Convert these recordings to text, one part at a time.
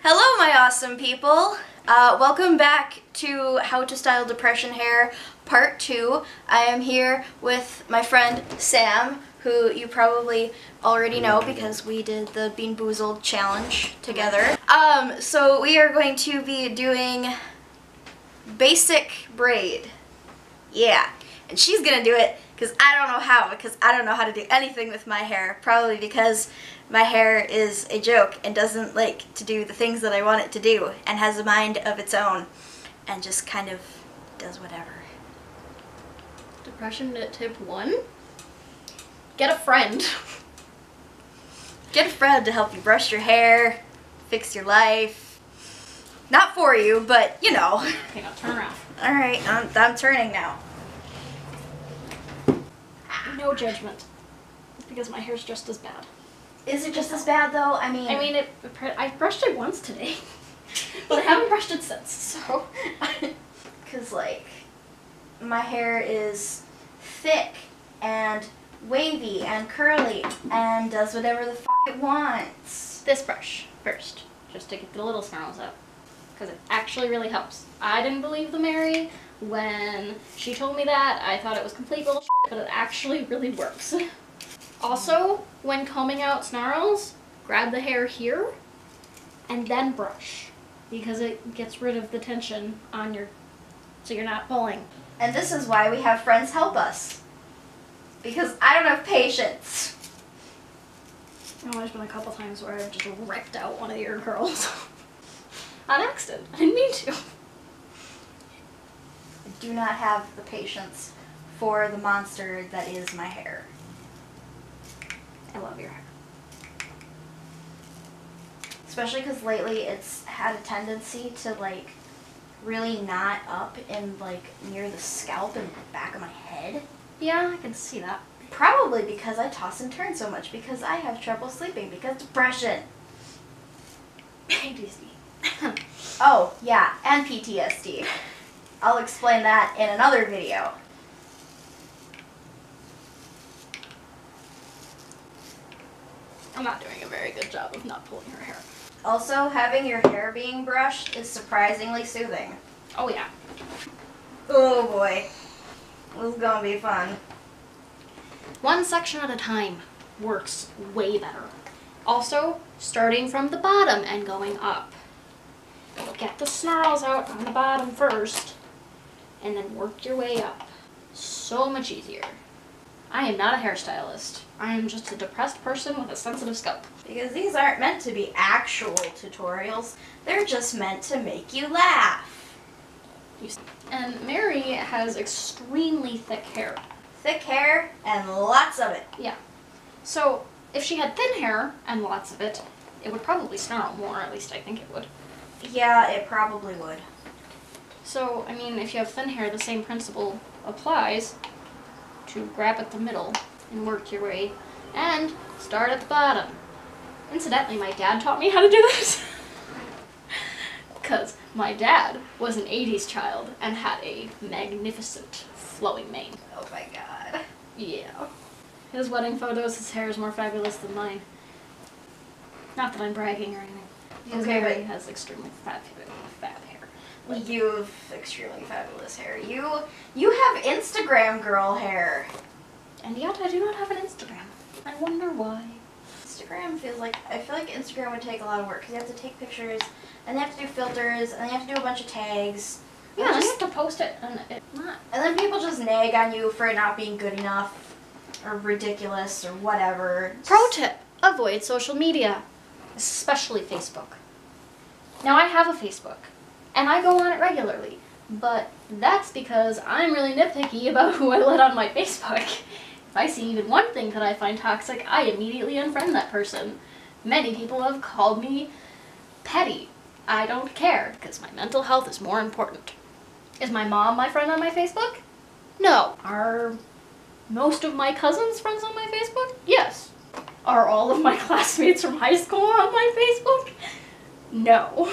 Hello, my awesome people. Welcome back to How to Style Depression Hair Part 2. I am here with my friend Sam, who you probably already know because we did the Bean Boozled challenge together. So we are going to be doing basic braid. Yeah, and she's gonna do it because I don't know how, because I don't know how to do anything with my hair, probably because my hair is a joke and doesn't like to do the things that I want it to do and has a mind of its own and just kind of does whatever. Depression tip 1? Get a friend. Get a friend to help you brush your hair, fix your life. Not for you, but you know. Okay, now turn around. Alright, I'm turning now. No judgment. Because my hair's just as bad. Is it just as bad though? I mean, I brushed it once today. But I haven't brushed it since, so. Because, like, my hair is thick and wavy and curly and does whatever the f it wants. This brush first, just to get the little snarls out. Because it actually really helps. I didn't believe the Mary when she told me that. I thought it was complete bullshit, but it actually really works. Also, when combing out snarls, grab the hair here and then brush, because it gets rid of the tension on your, so you're not pulling. And this is why we have friends help us. Because I don't have patience. Oh, there's been a couple times where I've just wrecked out one of your curls. On accident. I didn't mean to. I do not have the patience for the monster that is my hair. I love your hair. Especially because lately it's had a tendency to like really knot up in like near the scalp and back of my head. Yeah, I can see that. Probably because I toss and turn so much because I have trouble sleeping because depression. ADHD. Oh, yeah, and PTSD. I'll explain that in another video. I'm not doing a very good job of not pulling her hair. Also, having your hair being brushed is surprisingly soothing. Oh yeah. Oh boy. This is gonna be fun. One section at a time works way better. Also, starting from the bottom and going up. Get the snarls out on the bottom first, and then work your way up. So much easier. I am not a hairstylist. I am just a depressed person with a sensitive scalp. Because these aren't meant to be actual tutorials. They're just meant to make you laugh. And Mary has extremely thick hair. Thick hair and lots of it. Yeah. So, if she had thin hair and lots of it, it would probably snarl more, at least I think it would. Yeah, it probably would. So, I mean, if you have thin hair, the same principle applies to grab at the middle and work your way, and start at the bottom. Incidentally, my dad taught me how to do this. Because my dad was an 80s child and had a magnificent flowing mane. Oh my god. Yeah. His wedding photos, his hair is more fabulous than mine. Not that I'm bragging or anything. His Mary has extremely fab hair. Like, You have extremely fabulous hair. You have Instagram girl hair. and yet I do not have an Instagram. I wonder why. Instagram feels like, I feel like Instagram would take a lot of work because you have to take pictures and you have to do filters and then you have to do a bunch of tags. Yeah, I have to post it and it's not. And then people just nag on you for it not being good enough or ridiculous or whatever. Pro tip, avoid social media, especially Facebook. Now I have a Facebook and I go on it regularly, but that's because I'm really nitpicky about who I let on my Facebook. If I see even one thing that I find toxic, I immediately unfriend that person. Many people have called me petty. I don't care, because my mental health is more important. Is my mom my friend on my Facebook? No. Are most of my cousins friends on my Facebook? Yes. Are all of my classmates from high school on my Facebook? No.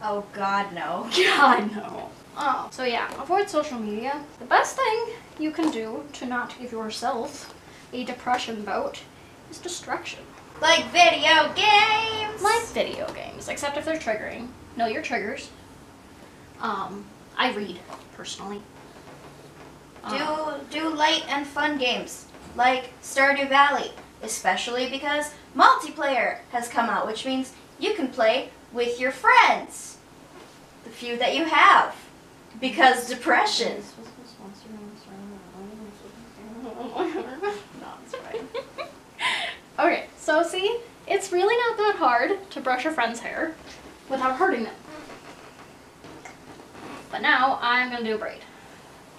Oh god, no. God, no. Oh, so yeah, avoid social media. The best thing you can do to not give yourself a depression bout is distraction. Like video games! Like video games, except if they're triggering. Know your triggers. I read, personally. Do light and fun games, like Stardew Valley, especially because multiplayer has come out, which means you can play with your friends. The few that you have. Because depression. Okay, so see, it's really not that hard to brush a friend's hair without hurting them. But now I'm gonna do a braid.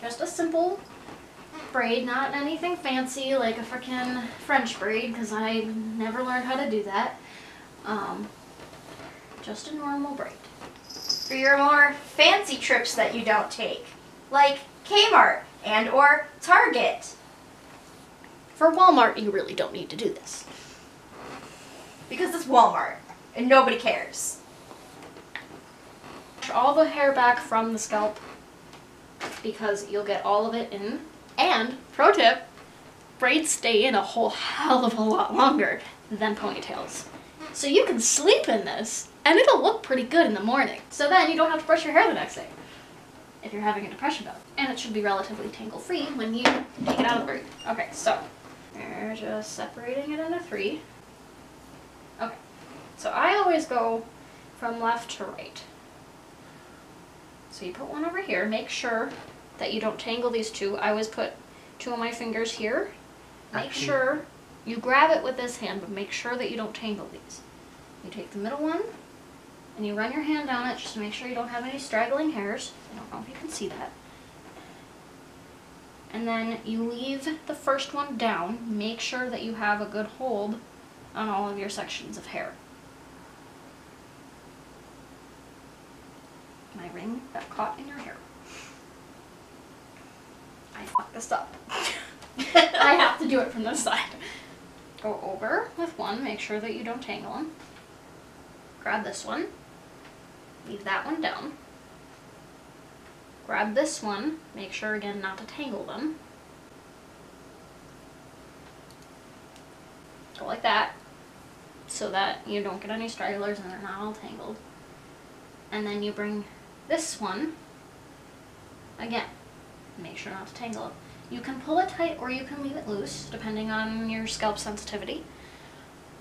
Just a simple braid, not anything fancy like a freaking French braid, because I never learned how to do that. Just a normal braid. For your more fancy trips that you don't take, like Kmart and or Target. For Walmart, you really don't need to do this. Because it's Walmart, and nobody cares. Push all the hair back from the scalp, because you'll get all of it in. And, pro tip, braids stay in a whole hell of a lot longer than ponytails. So you can sleep in this, and it'll look pretty good in the morning. So then you don't have to brush your hair the next day, if you're having a depression bout. And it should be relatively tangle-free when you take it out of the braid. Okay, so we're just separating it into 3. Okay, so I always go from left to right. So you put one over here, make sure that you don't tangle these two. I always put 2 of my fingers here. Make sure you grab it with this hand, but make sure that you don't tangle these. You take the middle one, and you run your hand down it just to make sure you don't have any straggling hairs. I don't know if you can see that. And then you leave the first one down. Make sure that you have a good hold on all of your sections of hair. My ring got caught in your hair. I fucked this up. I have to do it from this side. Go over with one, make sure that you don't tangle them. Grab this one, leave that one down. Grab this one, make sure again not to tangle them. Go like that, so that you don't get any stragglers and they're not all tangled. And then you bring this one, again, make sure not to tangle it. You can pull it tight or you can leave it loose, depending on your scalp sensitivity.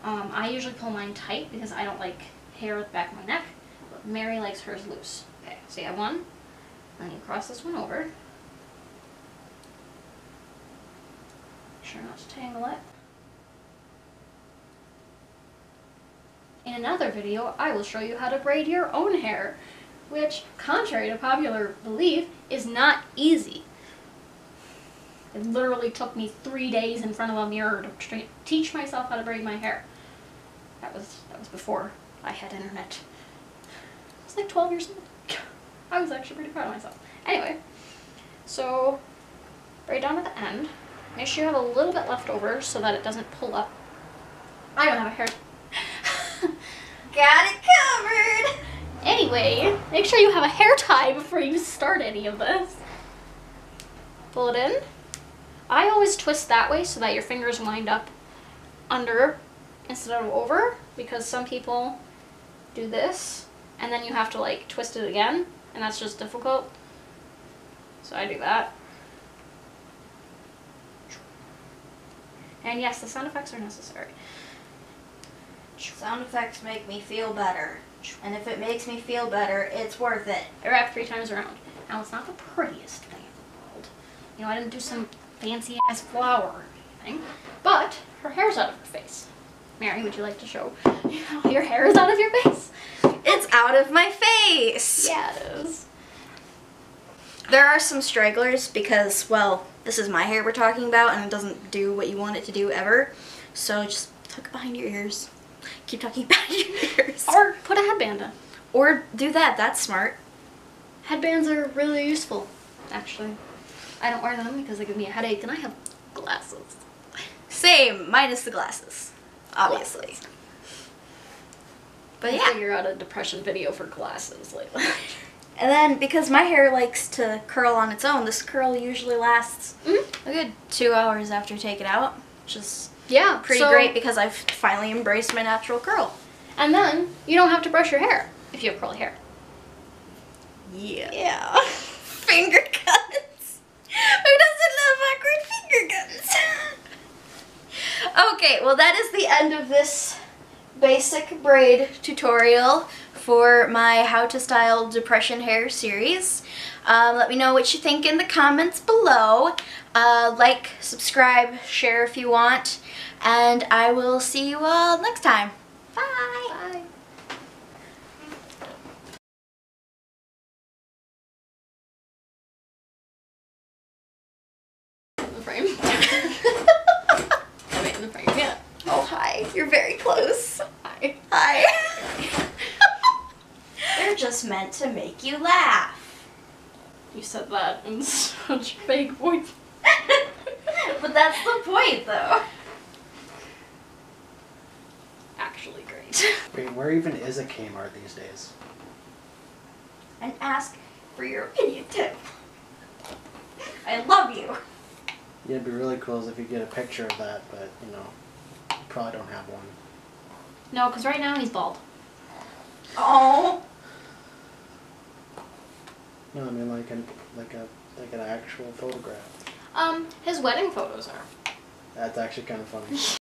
I usually pull mine tight because I don't like hair at the back of my neck, but Mary likes hers loose. Okay, so you have one, then you cross this one over. Make sure not to tangle it. In another video, I will show you how to braid your own hair, which, contrary to popular belief, is not easy. It literally took me 3 days in front of a mirror to teach myself how to braid my hair. That was before I had internet. I was like 12 years old. I was actually pretty proud of myself. Anyway, so braid down at the end. Make sure you have a little bit left over so that it doesn't pull up. I don't have a hair. Got it covered! Anyway, make sure you have a hair tie before you start any of this. Pull it in. I always twist that way so that your fingers wind up under instead of over, because some people do this and then you have to like twist it again, and that's just difficult. So I do that. And yes, the sound effects are necessary. Sound effects make me feel better. And if it makes me feel better, it's worth it. I wrap 3 times around. Now, it's not the prettiest thing in the world. You know, I didn't do some fancy ass flower or anything. But her hair's out of her face. Mary, would you like to show how your hair is out of your face? It's out of my face! Yeah, it is. There are some stragglers because, well, this is my hair we're talking about and it doesn't do what you want it to do ever. So just tuck it behind your ears. Keep talking behind your ears. Or put a headband on. Or do that, that's smart. Headbands are really useful, actually. I don't wear them because they give me a headache and I have glasses. Same, minus the glasses, obviously. Glasses. But We'll yeah. figure out a depression video for glasses later. And then, because my hair likes to curl on its own, this curl usually lasts a good 2 hours after you take it out, which is Yeah, pretty so great because I've finally embraced my natural curl. And then you don't have to brush your hair if you have curly hair. Yeah. Finger guns. Who doesn't love awkward finger guns? Okay, well that is the end of this basic braid tutorial for my How to Style Depression Hair series. Let me know what you think in the comments below. Like, subscribe, share if you want, and I will see you all next time. Bye! Bye. The frame. I'm in the frame, yeah. Oh, hi. You're very close. Hi. Hi. They're just meant to make you laugh. You said that in such a fake voice. But that's the point, though. Actually great. Wait, where even is a Kmart these days? And ask for your opinion, too. I love you. Yeah, it'd be really cool if you get a picture of that, but, you know, you probably don't have one. No, because right now he's bald. Oh. No, I mean like an actual photograph. His wedding photos are. That's actually kind of funny.